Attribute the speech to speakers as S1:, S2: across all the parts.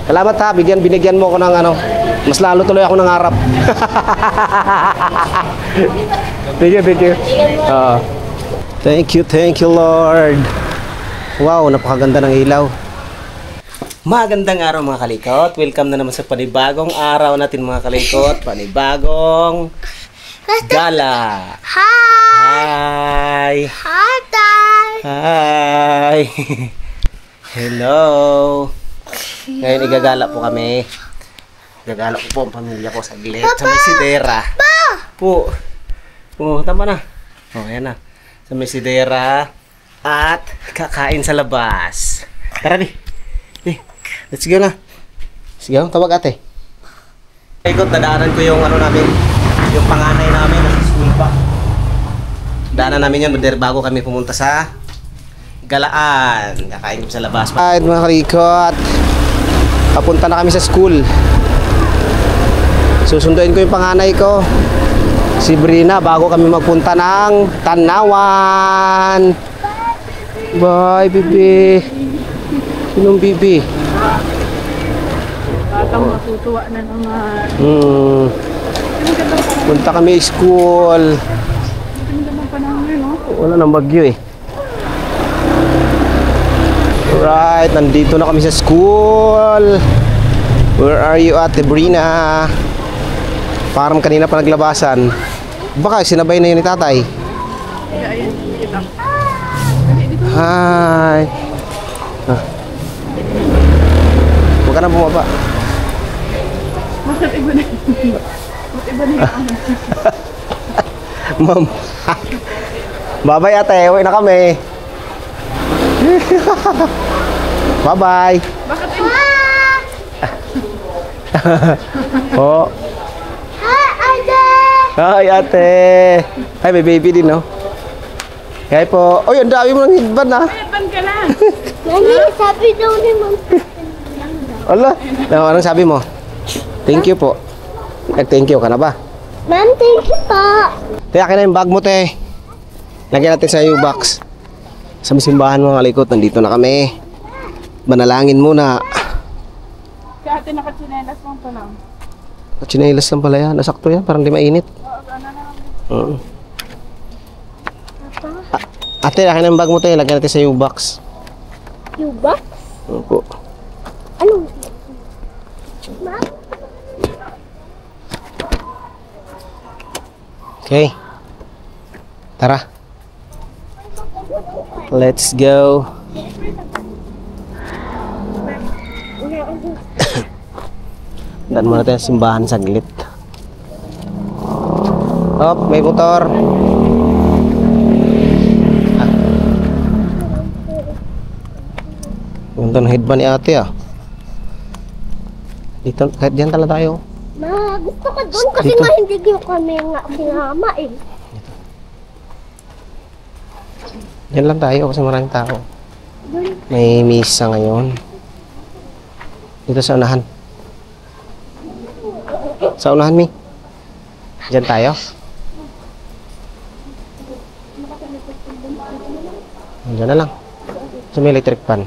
S1: Salamat ha, binigyan mo ko ng ano. Mas lalo tuloy ako nangarap. Thank you. Thank you Lord. Wow, napakaganda ng ilaw. Magandang araw mga kalikot. Welcome na naman sa panibagong araw natin mga kalikot. Panibagong gala. Hi. Hi. Hello. Ngayon igagala po kami. Gagala ko po ang pamilya ko saglit sa Mesidera. Po. Oh, tama na. Oh, ayan na. Sa Mesidera at kakain sa labas. Tara di. Let's go na. Sige, tawag ate. Ikot, dadaanan ko yung ano namin, yung panganay namin nasa school pa. Daanan namin yun bago kami pumunta sa galaan. Kakain kami sa labas. Ay, mga kalikot. Papunta na kami sa school. Susunduin ko yung panganay ko, si Brina, bago kami magpunta ng Tanawan. Bye, bibi. Sinong bibi?
S2: Batang matutuwa na naman.
S1: Punta kami school.
S2: Ganda ng panahon yun, no?
S1: Wala nang bagyo eh. Alright, nandito na kami sa school. Where are you, Ate Brina? Parang kanina pa naglabasan. Baka sinabay na yun ni tatay. Hi. Huwag ka na bumaba.
S2: Bakit iba na yun?
S1: Ma'am. Bye-bye ate, uwi na kami. Bye-bye.
S2: Bakit iba?
S1: Oh. Hi ate. Hi, may baby din, no? Hi po. Oy, ang dami mo ng headband, ha?
S2: Headband ka lang.
S3: Nani, sabi daw ni Ma'am.
S1: Ala, anong sabi mo? Thank you po. Thank you ka na ba?
S3: Ma'am, thank you po.
S1: Te, akin na yung bag mo, te. Lagyan natin sa U-box. Sa simbahan mga kalikot, nandito na kami. Manalangin muna.
S2: Si ate nakatsinelas lang pa lang.
S1: Chinelas lang pala yan. Nasakto yan, parang di mainit. Ate, akin na yung bag mo, te. Lagyan natin sa U-box.
S3: U-box?
S1: Opo.
S3: Anong? Ma'am?
S1: Okay. Tara. Let's go. Dan muna tayo simbahan saglit. Hop, may motor. Ganda ng headband ni ate ah. Dito, kahit dyan tala tayo.
S3: Ma, gusto ka doon kasi
S1: Dito.
S3: nga hindi ko kami nga sinama eh.
S1: Dyan lang tayo kasi maraming tao. May misa ngayon. Dito sa unahan. Sa unahan, Mi. Dyan tayo. Dyan na lang. Sa may electric pan.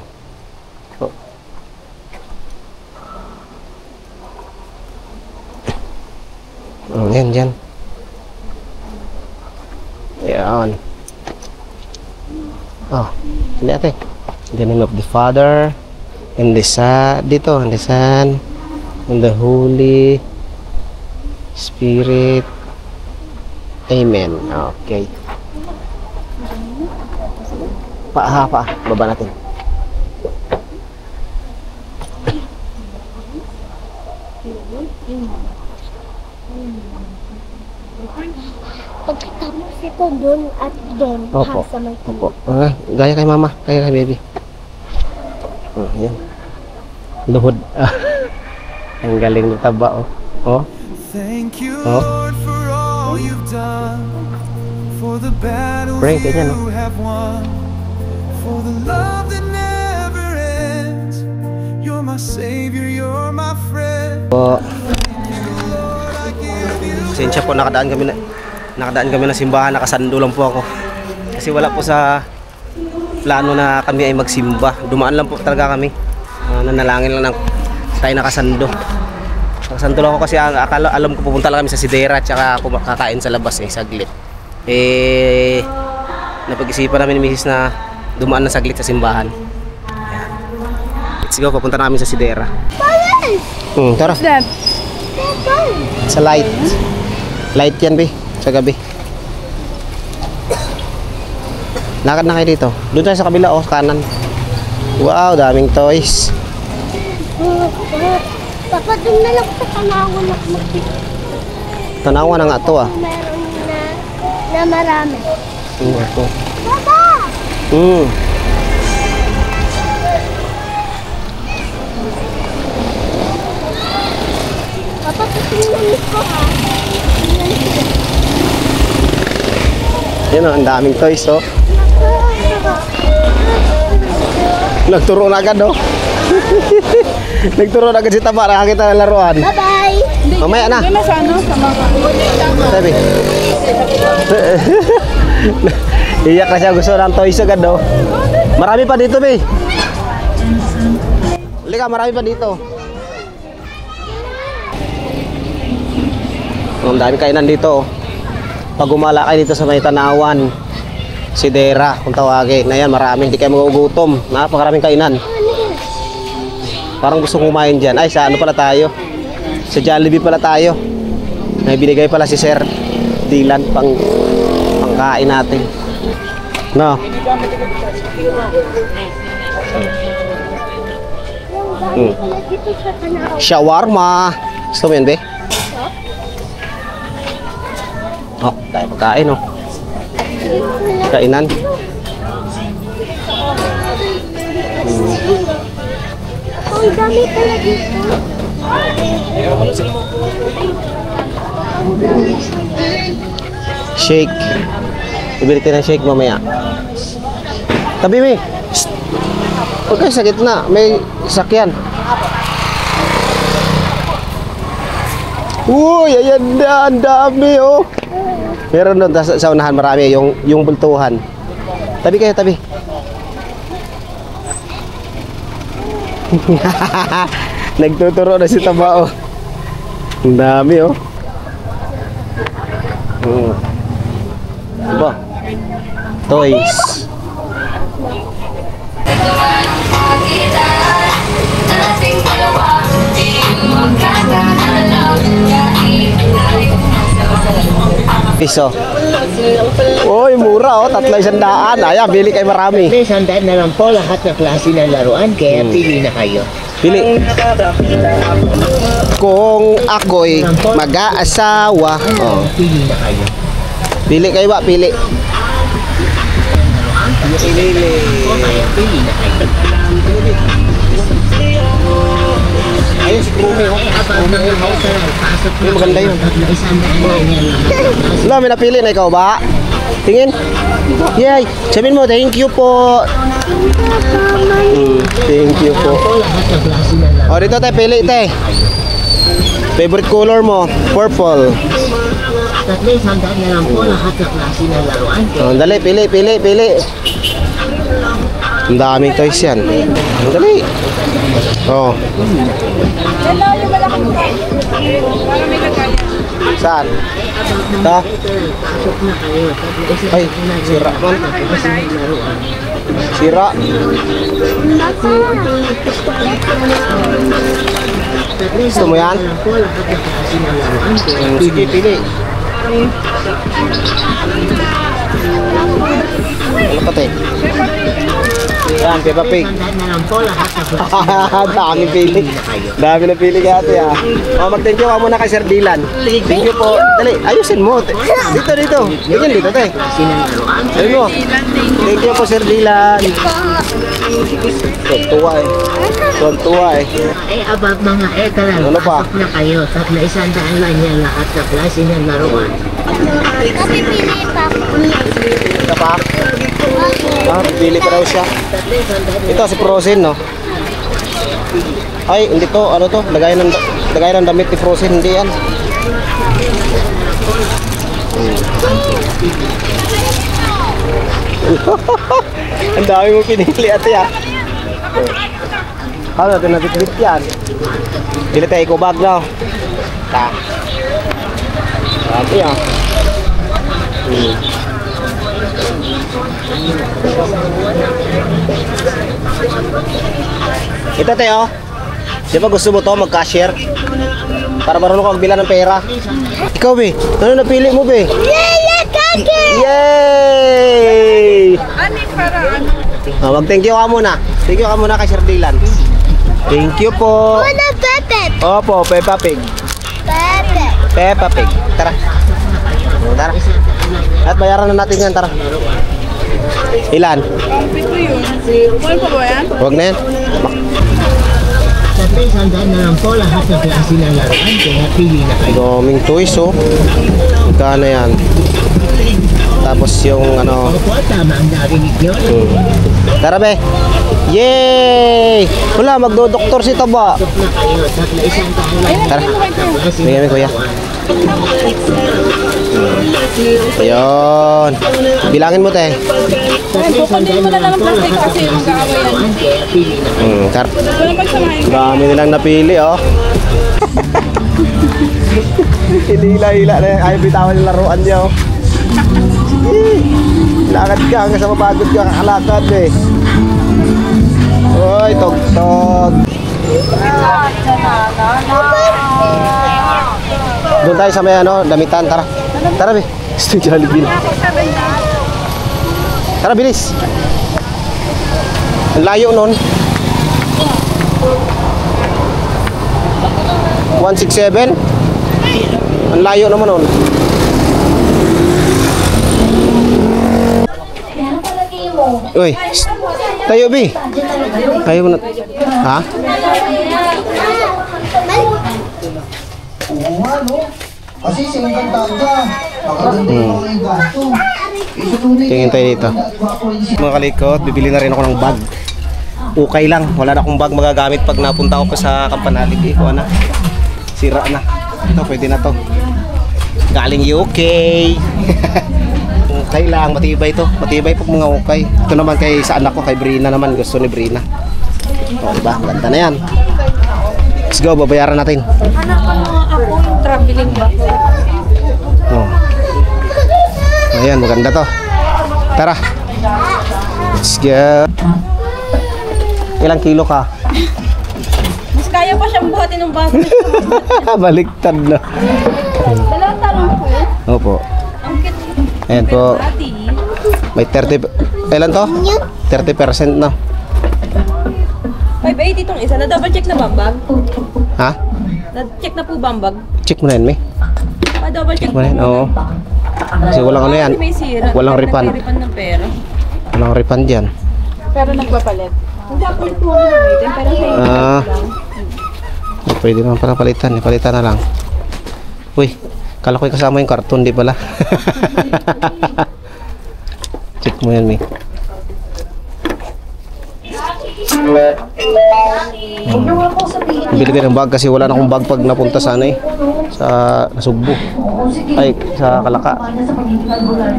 S1: Oh. Yan, dyan. Ayan. Oh, hindi ate. In the name of the Father, and the Son, dito, and the Son, and the Holy Spirit. Amen. Okay. Pa. Baba natin.
S3: Pagkatapos ito doon at doon.
S1: Opo.
S3: Sa may
S1: Opo. Gaya kay mama. Gaya kay baby. Yan. Luhod. Ang galing ng taba, oh. Oh.
S4: Thank you,
S1: Oh.
S4: Lord, for all you've done, for the battles
S1: Frank, ganyan,
S4: you have won, for the love that never ends. You're my savior, you're my friend.
S1: Po.
S4: Lord, I give you
S1: Sensya po, nakadaan kami ng simbahan, nakasando lang po ako. Kasi wala po sa plano na kami ay magsimba. Dumaan lang po talaga kami. Nanalangin lang ng tayo nakasando. Nakasando lang ako kasi alam ko pupunta lang kami sa Sidera tsaka kakain sa labas saglit. Napag-isipan namin ni Mrs. na dumaan na saglit sa simbahan. Ayan. Let's go, papunta namin sa Sidera. Tara.
S2: Dad,
S1: Sa light. Light yan, be. Sa gabi. Lakad na kayo dito. Doon tayo sa kabila, sa kanan. Wow, daming toys.
S3: Papa, doon na lang sa Tanawan na magkita.
S1: Tanawa na nga to,
S3: Meron na marami.
S1: Ito.
S3: Papa! Papa, tingnan ko ha.
S1: Yan ang daming toys, Nagturo na agad, Nagturo na agad si Taba, nakakita ng laruan.
S3: Bye-bye!
S1: Mamaya na.
S2: yun na sa ano? Sa mga...
S1: Sabi. Iyak na siya, gusto ng toys agad, Marami pa dito, be. Halika, marami pa dito. Ang dami kainan dito, Pag gumala kayo dito sa may Tanawan, Sidera, kung tawagin. Ayan, marami, hindi kayo magugutom. Napakaraming kainan. Parang gusto kumain dyan. Ay, sa ano pala tayo? Sa Jollibee pala tayo. May binigay pala si Sir Dylan pangkain natin. No?
S3: Dito sa Tanawan.
S1: Shawarma. Gusto mo yun, be? Oh, tayo pagkain, Kainan.
S3: Ang dami pala dito.
S1: Shake. Ibili tayo ng shake mamaya. Tabi, me. Shhh. Huwag kayo sa gitna. May sakyan. Uy, ayan na. Ang dami, Meron doon sa unahan marami. Yung bultuhan. Tabi kayo, tabi. Nagtuturo na si Taba, Ang dami, Diba? Toys. Piso. Oy, mura, 300. Ayan, bili kayo marami.
S5: Sandaan na lang po lahat ng klase ng laruan, kaya pili na kayo.
S1: Pili. Kung ako'y mag-aasawa.
S5: Pili na kayo.
S1: Pili kayo ba? Pili.
S5: Kaya pili na kayo.
S1: Ayun, si Krumi, Yung maganda yun. Wala, may napili na ikaw ba? Tingin. Yay. Sabihin mo, thank you po. Thank you po. O, dito tayo, pili tayo. Favorite color mo? Purple.
S5: Sandaan na lang po lahat ng klase ng laruan.
S1: O, dali, pili. Ang daming toys yan. Dali. Oh.
S2: Hello, yung malaking ka. Para may lagay.
S1: Saan? Ito? Ay, sira man. Sira. Gusto mo yan? Sige, pili. Ano pa, te? Yan, Peppa Pig. Dami pili. Dami na pili ka ate, mag-thank you ka muna kay Sir Dylan. Thank you po. Dali, ayusin mo. Dito. Tingin dito, te. Ayun mo. Thank you po, Sir Dylan. Tuwa eh.
S5: Abang mga eka lang,
S1: Ano pa?
S5: pasok na kayo. 300 lang yan lahat ng klase ng laruan.
S3: Napipili pa ako.
S1: Ito pa. Pili pa daw siya. Ito si Frozen, no? Ay, hindi to. Ano to? Lagayan ng damit ni Frozen. Hindi yan. Ang dami mo pinili ate, Paano natin nabitbit yan? Pili tayo eco bag na. Ta. Sabi ah. Ito tayo. Di ba gusto mo to mag-cashier? Para marunong ka magbila ng pera. Ikaw, be. Ano napili mo, be? Yay!
S2: Ano para ano?
S1: Mag-thank you ka muna. Thank you ka muna kay Sir Dylan. Thank you po.
S3: Una Pepe.
S1: Opo, Peppa Pig.
S3: Pepe.
S1: Peppa Pig. Tara. Tara. At bayaran na natin yan, tara. Ilan?
S2: Pito yun. Mahal pa ba yan?
S1: Huwag na yan.
S5: Sa 300 na lang po lahat ng klase ng laruan, kaya pili na kayo.
S1: Doming toys, oh. Magkano yan? Tapos yung ano...
S5: Opo, tama ang narinig nyo.
S1: Tara, be. Yay! Wala, magdo-doktor si Taba.
S5: Tok na kayo, tatlo isang taon lang.
S1: Tara. Bigyan mo, kuya. Ayun. Bilangin mo, te.
S2: Kukunin mo na lang ang plastic kasi mag-aaway yan.
S5: Kaya pili na kayo.
S1: Tara.
S2: Walang pagsamahin ka.
S1: Dami nilang napili, oh. Hila-hila na yan. Ayaw bitawan yung laruan niya, oh. Lakad ka hanggang sa mapagod ka, kakalakad, eh. Uy, tog-tog. Doon tayo sa may ano, damitan, tara. Tara, be. Gusto yung Jollibee. Tara, bilis. Ang layo nun. 167. Ang layo naman nun. Uy, tayo, be. Tayo mo na. Ha?
S6: Kasi singgang tanda, makaganda yung mga yung gasto.
S1: Tingin tayo dito. Mga kalikot, bibili na rin ako ng bag. Okay lang, wala na akong bag magagamit pag napunta ako pa sa Kampanalig. Eh, kuha na. Sira na. Ito, pwede na to. Galing UK. Okay lang, matibay to. Matibay pag mga okay. Ito naman kay sa anak ko, kay Brina naman. Gusto ni Brina. O, diba? Ganda na yan. Let's go, babayaran natin.
S2: Ako yung traveling ba?
S1: Oh. Ayan, maganda to. Tara. Let's go. Ilang kilo ka?
S2: Mas kaya pa siyang buhatin ng baso.
S1: Baliktad na.
S2: Dalawang talong po.
S1: Opo.
S2: Ang cute.
S1: Ayan po.
S2: Ati.
S1: May 30. Ilan to? 30% na.
S2: 580 itong isa. Na-double check na bambag?
S1: Ha?
S2: Na-check na po bambag?
S1: Check mo na yan, May.
S2: Pa-double check
S1: Check mo na yan, oo. Kasi walang ano yan.
S2: Kasi may sira.
S1: Walang
S2: Kaya
S1: refund.
S2: nagre-refund ng pera.
S1: Walang refund dyan.
S2: Pero nagpapalit. Hindi ako po gamitin. Pero sa inyo
S1: Ah.
S2: lang.
S1: Pwede naman pala palitan. Palitan na lang. Uy, kala ko kasama yung karton, di pala. Check mo yan, May. Bili din ng bag kasi wala na akong bag pag napunta sa ano eh, sa Nasugbo. Ay, sa Kalaka.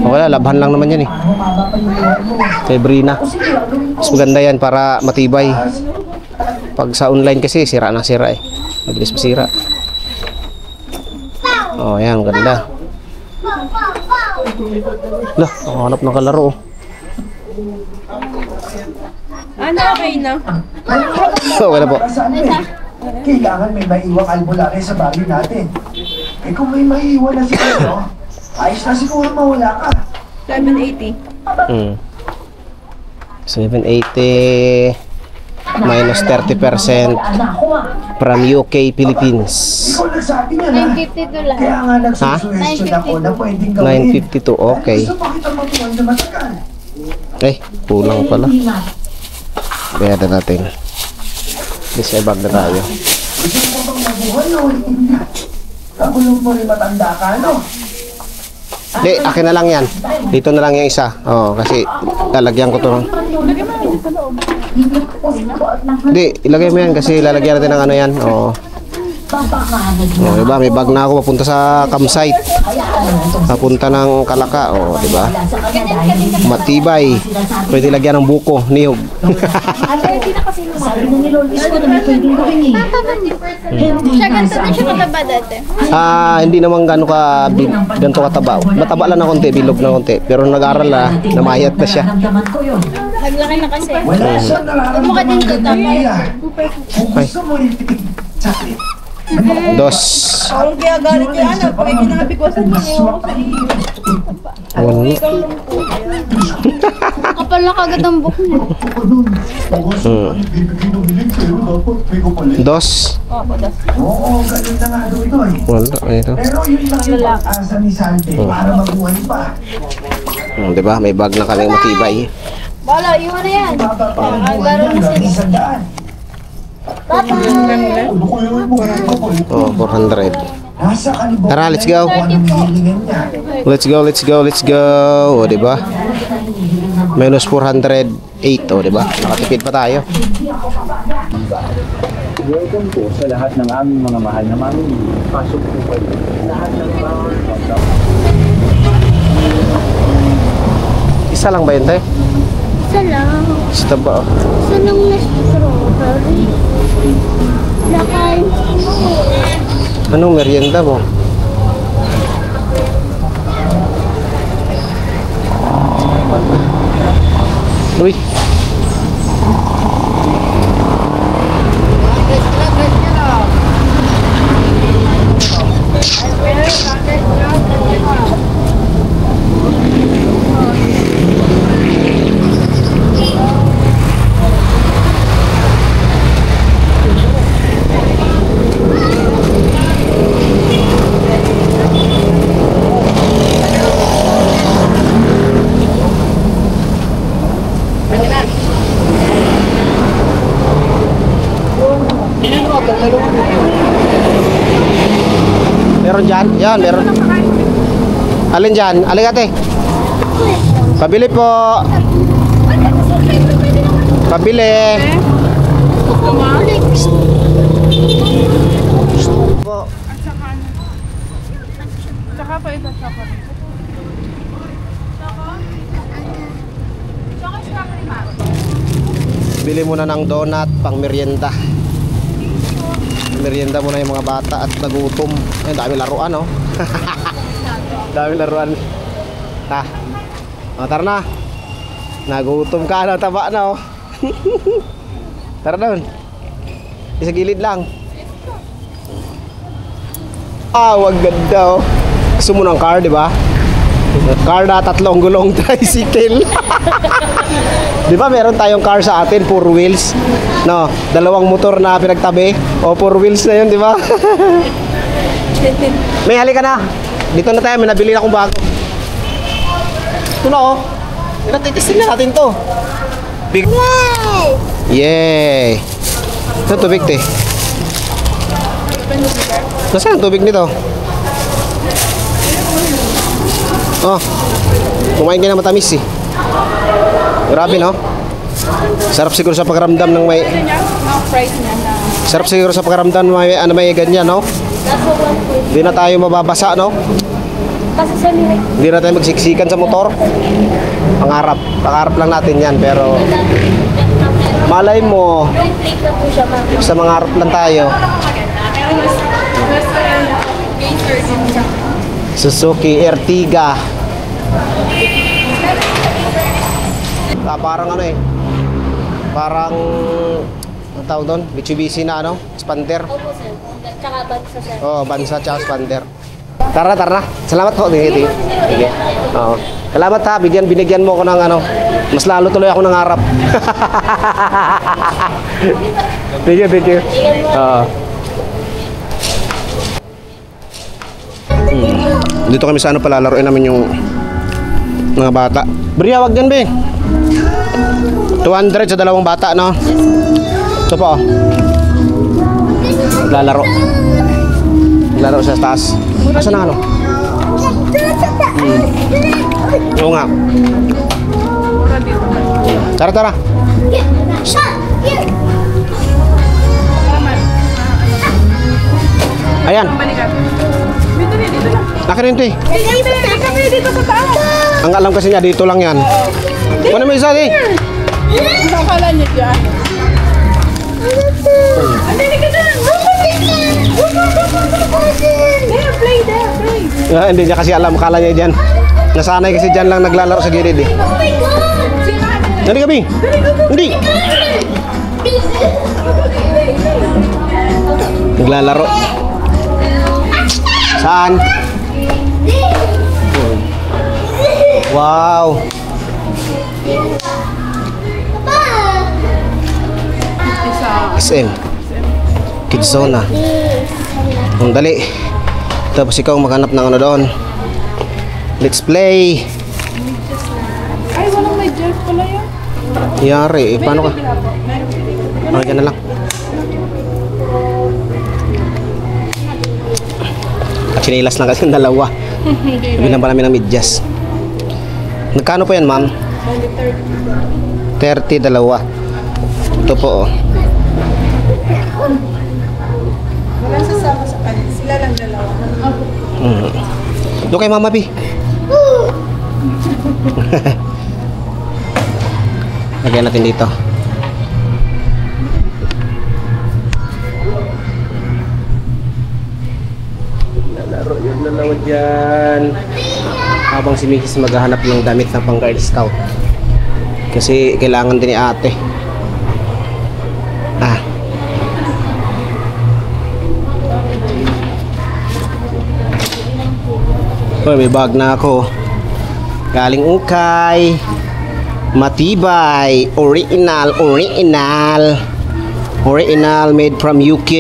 S1: Wala, labhan lang naman yan eh. Kay Brina. Mas maganda yan para matibay. Pag sa online kasi sira na sira eh. Mabilis masira. Oh, yan, maganda. Lah, nakahanap ng kalaro oh.
S2: Ano, okay na?
S1: Wala po.
S6: Kailangan may maiwang albularya sa bagay natin. Eh kung may maiiwan na siguro, ayos na siguro mawala ka.
S2: 780.
S1: 780 minus 30% from UK, Philippines.
S6: Ikaw nagsabi niya na.
S3: 952 lang.
S6: Kaya nga nagsusuwestiyon ako na pwedeng gawin.
S1: 952, okay.
S6: Gusto pa kitang matuwan na matagal.
S1: Eh, kulang pala. Bayada natin. This ay bag na tayo.
S6: Gusto mo bang mabuhay o hindi? Kagulong mo rin matanda ka, no?
S1: Hindi, akin na lang yan. Dito na lang yung isa. Oo, kasi lalagyan ko to. Hindi, ilagay mo yan kasi lalagyan natin ng ano yan. Oo. Oh, diba? May bag na ako papunta sa campsite. Papunta ng Kalaka. Oh, diba? Matibay. Pwede lagyan ng buko, niyog.
S5: Sabi na ni Lolis ko na may pwedeng gawin eh.
S3: Siya ganito na siya kataba dati.
S1: Hindi naman ganito kataba. Mataba lang na konti, bilog na konti. Pero nag-aral na, namayat na siya.
S5: Nararamdaman ko yun.
S3: Naglaki na kasi.
S6: Wala siyang nararamdaman ng ganyan. Kung gusto mo rin sakit.
S1: Dos.
S2: Parang kaya galit yung anak. Pag kinakabigwasan mo, iwan ko sa iyo.
S1: Ano?
S3: Kapal na kagad ang buhok niya.
S1: Dos.
S6: Oo, ganun na nga daw ito eh.
S1: Wala, ito.
S6: Pero yun lang yung pag-asa ni Salte para mabuhay pa.
S1: Diba? May bag na kaming matibay.
S3: Bala, iwan na yan.
S6: Baba pa ang buhay
S3: Laro
S6: niya
S3: na
S6: hanggang
S3: sila.
S6: 100. Ano ko yung
S1: Oh, 400.
S6: nasa kalibutan
S1: Tara, let's go.
S6: kung anong hilingan niya.
S1: Let's go, let's go, let's go. O, diba? Minus 408. O, diba? Nakatipid pa tayo.
S7: Welcome po sa lahat ng aming mga mahal na mamimili. Pasok po kayo. Lahat ng
S1: Isa lang ba yun, tayo?
S3: Isa lang.
S1: Isa ba?
S3: Isa lang na strawberry. Lakay.
S1: Anong merienda mo? Uy. Meron dyan? Yan, meron. Alin dyan? Alin ate? Pabili po. Pabili. Po.
S2: Saka pa ito, saka.
S1: Bili muna ng donut pang merienda. Merienda muna yung mga bata at nagutom. Ay, dami laruan, oh. Dami laruan. Ta. O, tara na. Nagutom ka na, taba na, oh. Tara doon. Isa gilid lang. Wag ganda, oh. Gusto mo ng car, di ba? Car na 3 gulong tricycle. Di ba meron tayong car sa atin, 4 wheels? No, 2 motor na pinagtabi. O 4 wheels na 'yun, di ba? May halika na. Dito na tayo, may nabili na akong bago. Ito na, oh. Tinatitisin na natin 'to. Big. Yay! Ito tubig, te. Nasaan ang tubig nito? Oh, kumain ka na matamis eh. Grabe, no? Sarap siguro sa pakiramdam ng may...
S2: Price na na.
S1: Sarap siguro sa pakiramdam ng may ganyan, no? Hindi na tayo mababasa, no?
S3: Kasi sa lirik.
S1: Hindi na tayo magsiksikan sa motor. Pangarap lang natin yan, pero... Malay mo,
S3: Plate na po siya, ma'am.
S1: sa mangarap lang tayo. Suzuki Ertiga. Parang ano eh. Parang ang tawag doon, Mitsubishi na ano, Expander.
S3: Opo, sir. Tsaka bansa, sir.
S1: Oh, bansa tsaka Expander. Tara na. Salamat po. Sige. Oo. Salamat ha. Binigyan mo ko ng ano. Mas lalo tuloy ako nangarap. Thank you. Oo. Dito kami sa ano palalaroin namin yung mga bata. Bria, wag yan, be. 200 sa 2 bata, no? Ito po. Lalaro. Laro sa taas. Asan na ano? Oo nga. Tara. Ayan.
S2: Balikan. Dito na, dito na.
S1: Akin rin, te.
S2: Kami dito sa taas.
S1: Ang alam kasi niya, dito lang yan. Kunin mo isa, te.
S2: Ano akala niyo dyan? Andali ka na. There, play there, play.
S1: Ah, hindi niya kasi alam, kala niya dyan. Nasanay kasi dyan lang naglalaro sa gilid eh. Dali kami. Hindi. Naglalaro. Saan? Wow. SM. Kidzona. Ang dali. Tapos ikaw maghanap ng ano doon. Let's play.
S2: Ay, walang may jerk pala yun.
S1: Yari, paano ka? Okay ka na lang. At sinilas lang kasi yung dalawa. Bilang pa namin ng medyas. Nagkano po yan, ma'am? 30 dalawa. Ito po, oh.
S2: Walang sasama sa kanila. Sila lang dalawa.
S1: Doon kay Mama P. Lagyan natin dito. Lalaro yung dalawa dyan. Habang si Mrs. maghahanap ng damit na pang Girl Scout. Kasi kailangan din ni ate. Oh, may bag na ako. Galing ukay. Matibay. Original. Original made from UK.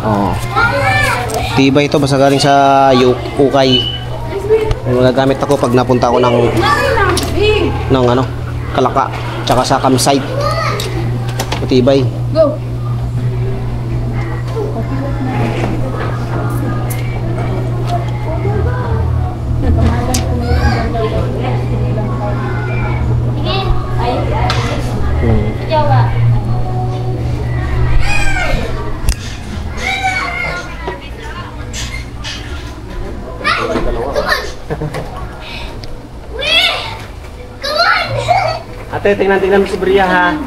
S1: Oh. Tibay ito basta galing sa ukay. May magagamit ako pag napunta ako ng ano, Kalaka, tsaka sa campsite. Matibay.
S2: Go!
S3: Jawa.
S1: Ate, tingnan mo si Bria ha.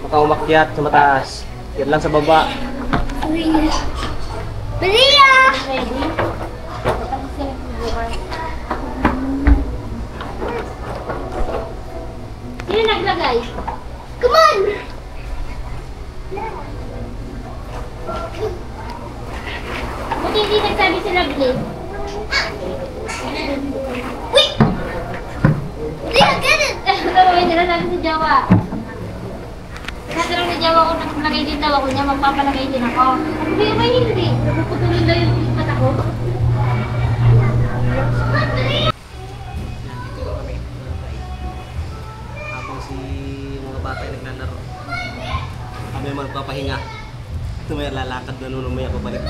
S1: Baka umakyat sa mataas. Yan lang sa baba.
S3: Bria! Sino naglagay? Come on! Buti hindi nagsabi sila Blade. Wait! Bria, get it! May sinasabi si Jawa. Natanong ni Jawa kung naglagay din daw ako niya, magpapalagay din ako. Hindi, may hindi. Napuputulin daw yung mata ko.
S1: Habang si mga bata ay naglalaro. Kami magpapahinga. Tumaya lalakad na nung umaya pabalik.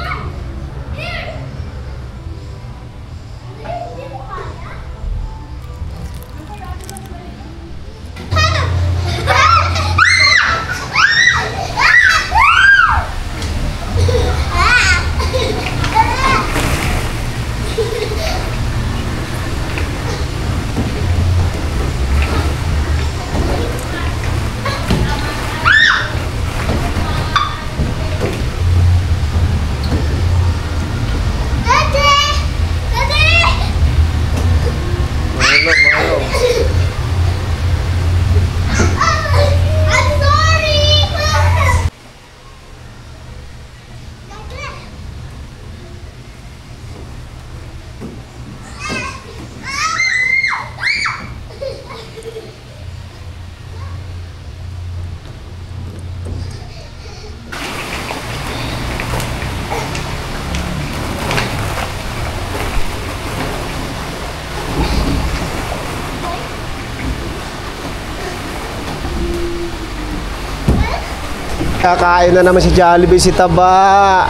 S1: Kakain na naman si Jollibee, si Taba.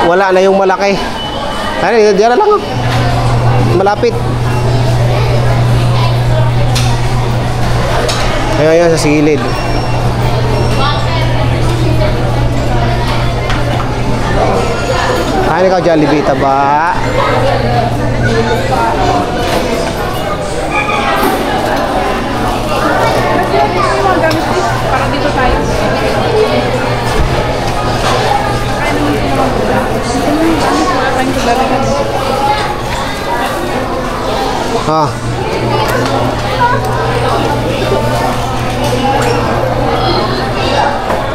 S1: Wala na yung malaki. Ay, diyan na lang. Oh. Malapit. Ayan, sa silid. Kain ikaw, Jollibee, taba.
S2: Para dito tayo.
S1: Ah.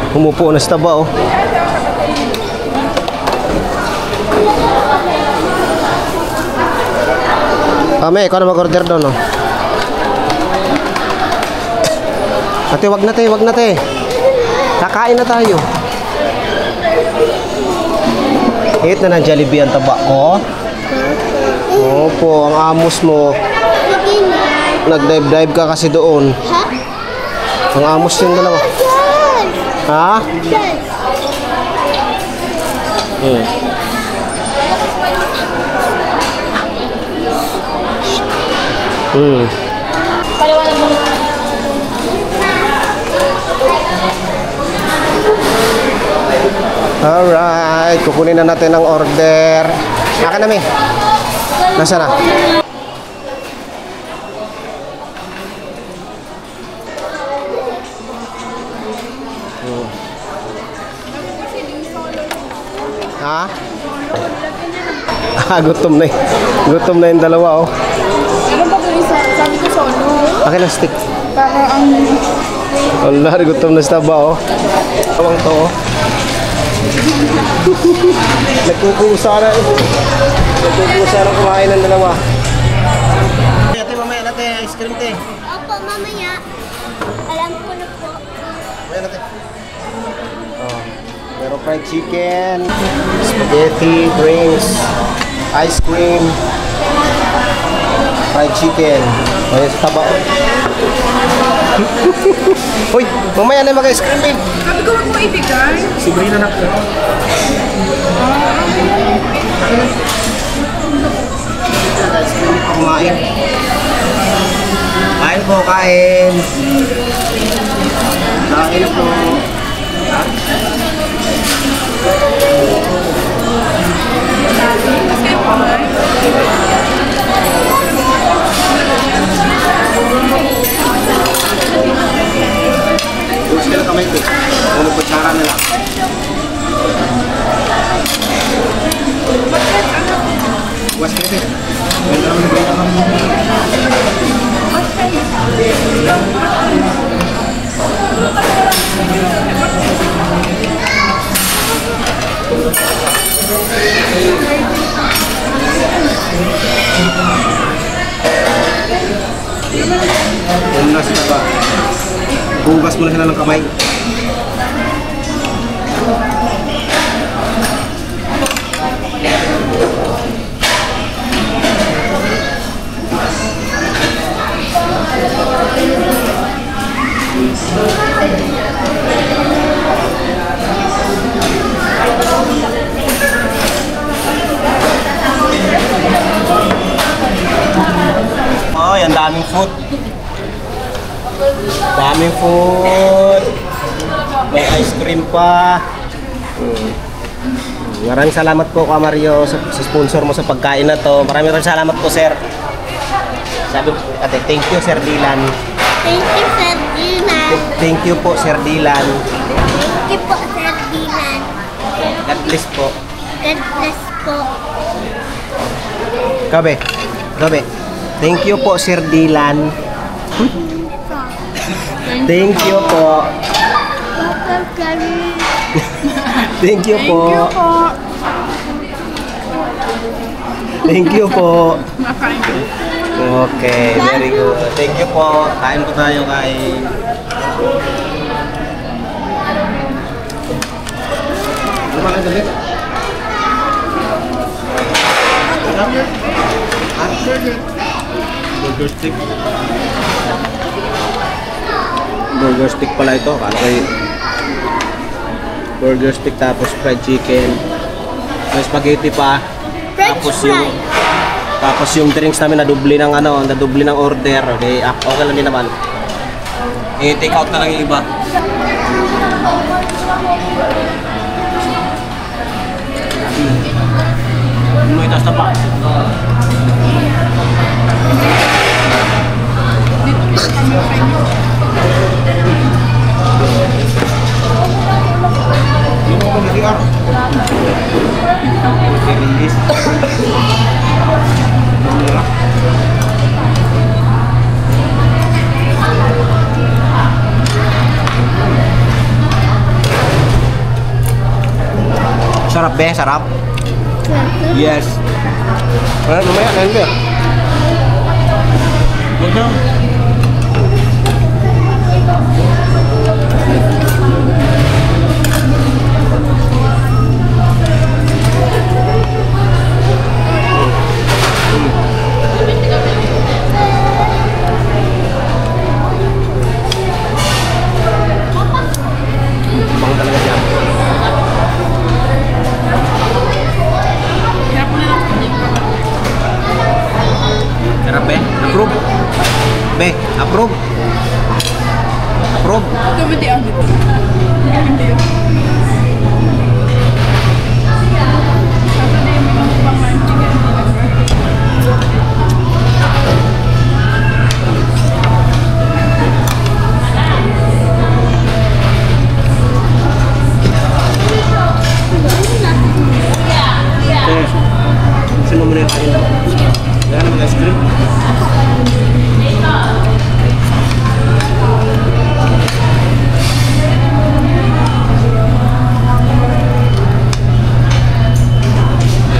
S1: Umupo na sa taba, oh. Kami, ikaw na mag-order doon, oh. Ate, wag na, te, wag na, te. Kakain na tayo. Hit na ng Jollibee ang taba ko. Opo, ang amos mo. Nag-dive-dive ka kasi doon.
S3: Ha?
S1: Ang amos yung dalawa. Ha?
S3: Paliwanag mo.
S1: Alright, kukunin na natin ang order. Naka namin. Nasaan na? Ha? Gutom na gutom na yung dalawa, oh.
S2: Ano ba ito isa? Sabi ko solo.
S1: Akin ang stick.
S2: Para ang...
S1: Allah, gutom na sa taba, oh. Tawang to, oh. Nagkukusa na, eh. Nagkukusa na kumain ng dalawa. Ate, mamaya natin, ice cream, te.
S3: Opo, mamaya. Alam ko na po.
S1: Mamaya natin. Oh, pero fried chicken, spaghetti, drinks, ice cream, fried chicken. Ay, sa taba. Hoy, mamaya na mag-ice cream, eh.
S2: Sabi ko, huwag mo ibigay.
S1: Siguro na na. Ice cream pa kumain. Kain po, kain. Kain po. Terus ka na kamay ko. Ulo po tsara na lang. Was ka rin. Unas na ba? Hugas mo na sila ng kamay. Oh, ang daming food. Daming food. May ice cream pa. Maraming salamat po, Ka Mario, sa sponsor mo sa pagkain na to. Maraming salamat po, sir. Sabi po, ate, thank you, Sir Dylan.
S3: Thank you, Sir Dylan.
S1: Thank you po, Sir Dylan.
S3: Thank you po, Sir Dylan.
S1: God bless po.
S3: God bless po.
S1: Gabi. Gabi. Thank you po, Sir Dylan. Thank you po. Thank you po. Thank you po. Okay, very good. Thank you po. Kain po tayo, kain. Ano ba kayo dali? Burger stick. Burger stick pala ito. Kala kayo. Burger stick tapos fried chicken. May spaghetti pa. Tapos yung drinks namin nadubli ng ano, nadubli ng order. Okay, okay lang din naman. I-take out na lang yung iba. May taas na pa. Yung mga mag-iar. Release. Sarap be, sarap. Yes. Ano namanya? Ano be? Betul. Bang talaga siya. Sarap be? Approve? Be, approve? Approve?
S2: Ito ba di agad?
S1: Sino mo na yung kain? Yan, mag-ice cream. May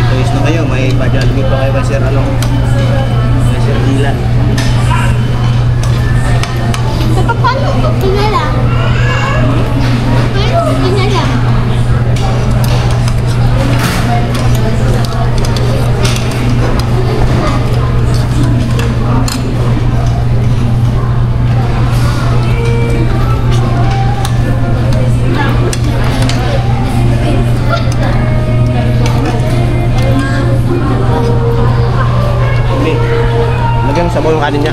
S1: toys na kayo, may pa-jollibee pa kayo ba sir, ano? May sir Dylan.
S3: Paano ito pinala? Paano pinala?
S1: Hindi. Lagyan mo sabaw yung kanin niya.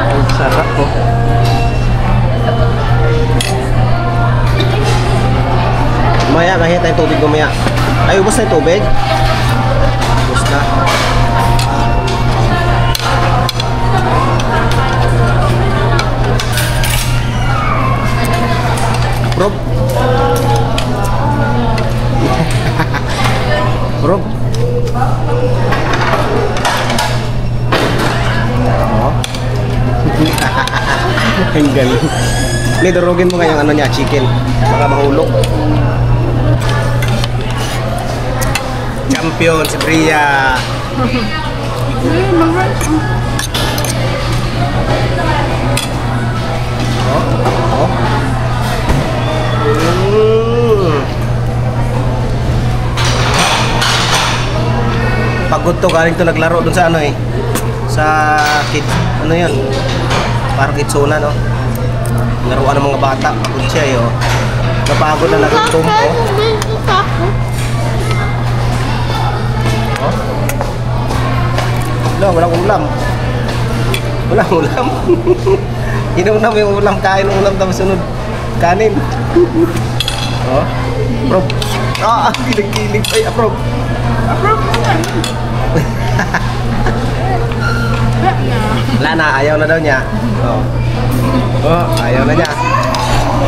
S1: Ang sarap po. Mamaya, kahit tayo tubig mamaya. Ay, ubos na yung tubig? Ubos na. Bro. Bro. Oh. Ang galing. May durugin mo kayang ano niya, chicken. Baka mahulog. Champion si Bria. Oh, oh. Pagod to, galing to naglaro dun sa ano eh. Sa kids, ano yun? Parang kitsuna, no? Laruan ng mga bata. Pagod siya eh, oh. Napagod na nagtumpo. Oh. No, walang ulam. Walang ulam. Inunam yung ulam, kain ng ulam, tapos sunod kanin. Oh. Approve. Ah, kilig-kilig. Ay, approve. Approve. Wala na, ayaw na daw niya. Oh. Oh, ayaw na niya.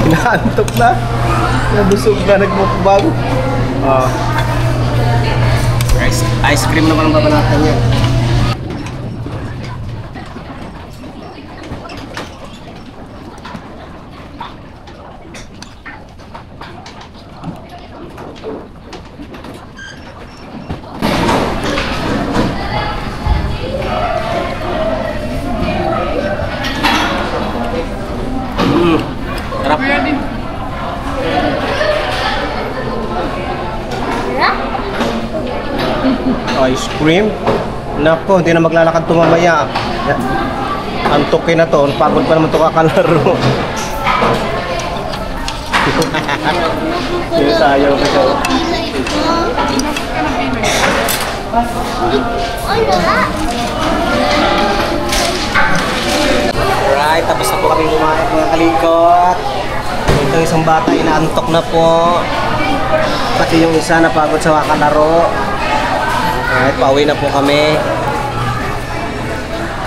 S1: Hinaantok na. Nabusog na, nagmukbang. Oh. Ice cream naman ang babanatan niya. Sarap. Ice cream? Nako, hindi na maglalakad ito mamaya. Antokin na to. Pagod pa naman ito kakalaro. Yung sayaw ka siya.
S3: Ay, wala.
S1: kami kumain mga kalikot. Ito isang bata, inaantok na po. Pati yung isa napagod sa kakalaro. Alright, pauwi na po kami.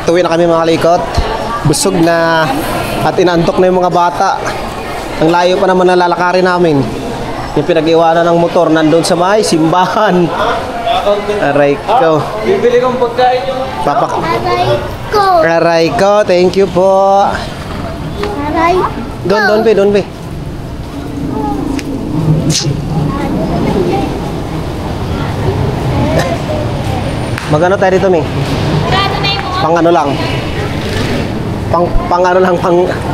S1: Tuwi na kami mga kalikot. Busog na at inaantok na yung mga bata. Ang layo pa naman nalalakarin namin. Yung pinag-iwanan ng motor nandun sa may simbahan. Aray ko.
S7: Bibili kong pagkain yung...
S3: Aray ko.
S1: Aray ko, thank you po.
S3: Aray.
S1: Doon pe. Magano tayo dito, Mi?
S3: Grado na yung mga
S1: Pang ano lang. Pang ano lang,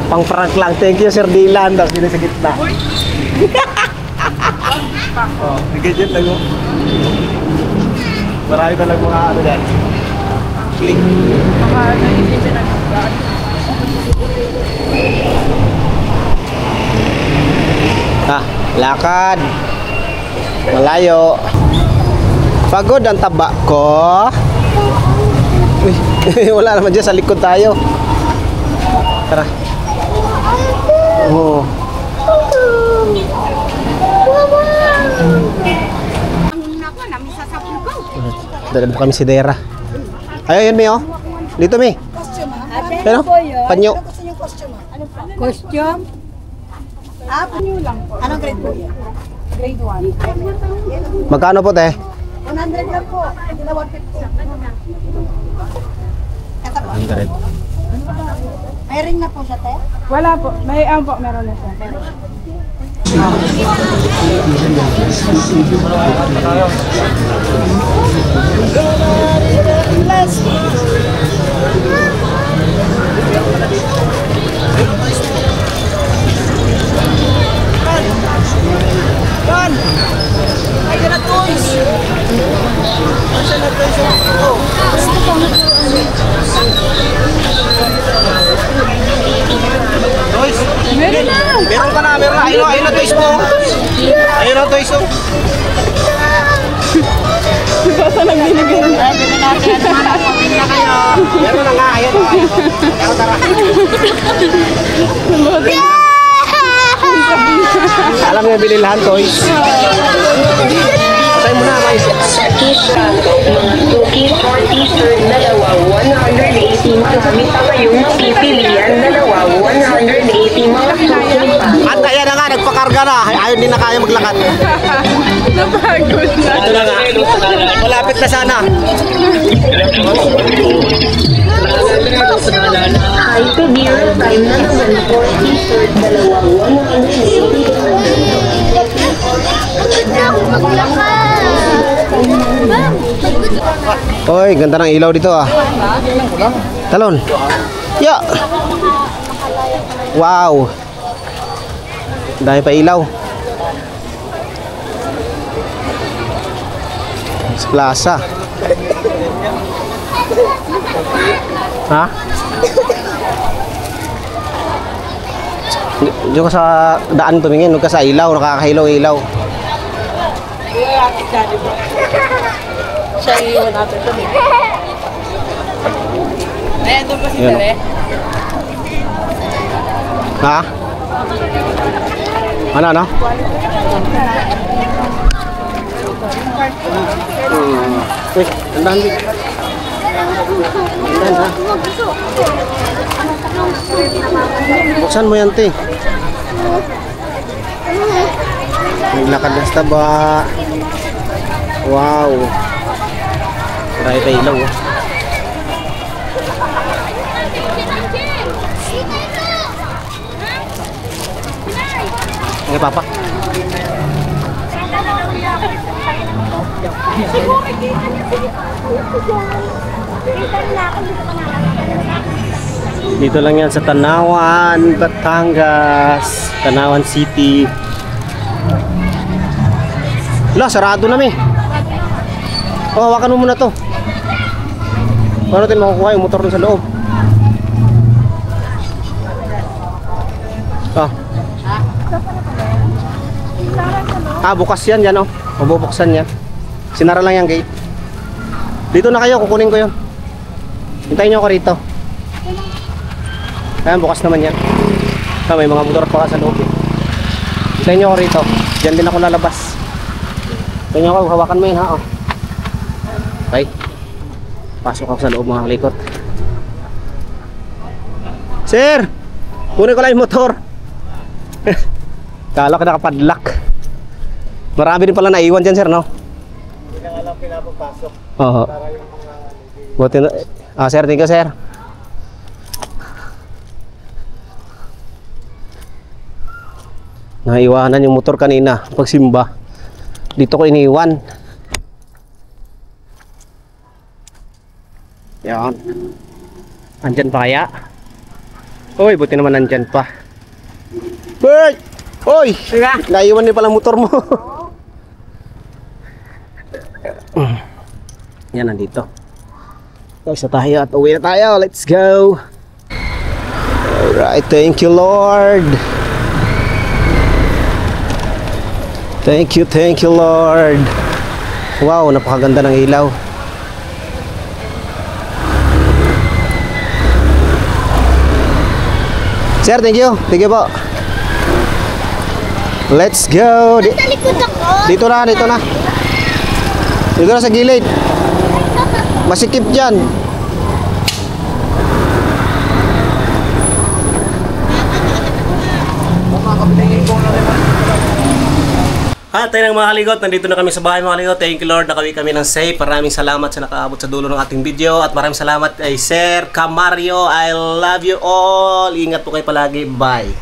S1: pang prank lang. Thank you, Sir Dylan. Tapos dito sa gitna. Oh, ganyan lang oh. Marami talagang mga ano dyan. Click.
S2: Baka naisip siya ng
S1: Lakad. Malayo. Pagod ang taba ko. Uy, wala naman dyan sa likod tayo. Tara. Oh. Dala mo kami si Dera. Ayun, Mi, oh. Dito, Mi. Ano? Panyo.
S2: costume. New lang po. Anong grade po yan? Grade 1.
S1: Magkano po, te?
S2: 100 lang po. Hindi na 150.
S1: 100.
S2: May ring na po siya, te? Wala po. May po, meron na siya.
S1: Toys?
S2: Meron na!
S1: Meron ka na, meron na. Ayun na, toys mo. Ayun na, toys mo.
S2: Basta nagbinigay na.
S1: Meron na nga, ayun. Tara, tara. Alam mo yung bililhan, toys. Patay mo na, may.
S8: Suki 40 sir, dalawa 180 marami pa kayong mapipilian, dalawa 180 mga suki pa.
S1: At kaya na nga, nagpakarga na. Ayun din na kaya maglakad.
S2: Napagod na.
S1: Ito na nga. Malapit na sana.
S8: Hi to beer time na naman 40 sir, dalawa 180.
S1: Oy, ganda ng ilaw dito ah. Talon. Ya. Wow. Dahil pa ilaw. Sa plaza. Ha? Diyo ka sa daan tumingin, huwag ka sa ilaw, nakakahilaw-ilaw.
S2: Siya iiwan natin ito. Ayan, doon pa si Tere.
S1: Ha? Ano? Uy, andahan din. Andahan ha. Buksan mo yan, te. Naglakad na sa taba. Wow. Marami pa ilaw oh. Ay, papa. Dito lang yan sa Tanawan, Batangas, Tanawan City. Wala, sarado na mi. Oh, hawakan mo muna to. Paano natin makukuha yung motor dun sa loob? Bukas yan dyan oh. Mabubuksan yan. Sinara lang yung gate. Dito na kayo, kukunin ko yun. Hintayin nyo ako rito. Ayan, bukas naman yan. May mga motor pa sa loob. Sa inyo ako rito. Diyan din ako lalabas. Sa inyo ako, hawakan mo yun ha. Okay. Pasok ako sa loob mga kalikot. Sir! Kunin ko lang yung motor. Kala ko nakapadlock. Marami din pala naiwan dyan, sir, no?
S7: Hindi na nga lang pinapapasok.
S1: Oo.
S7: Para yung mga...
S1: Buti na... sir, thank you, sir. Naiwanan yung motor kanina pagsimba. Dito ko iniwan. Yan. Andyan pa kaya? Uy, buti naman nandyan pa. Bert! Uy! Naiwan din pala motor mo. Yan, nandito. Isa tayo at uwi na tayo. Let's go! Alright, thank you, Lord. Thank you, Lord. Wow, napakaganda ng ilaw. Sir, thank you. Thank you po. Let's go. Dito na, dito na. Dito na sa gilid. Masikip dyan. At tayo ng mga kalikot, nandito na kami sa bahay mga kalikot. Thank you Lord, nakawi kami ng safe. Maraming salamat sa nakaabot sa dulo ng ating video. At maraming salamat kay Sir Camario. I love you all. Ingat po kayo palagi. Bye.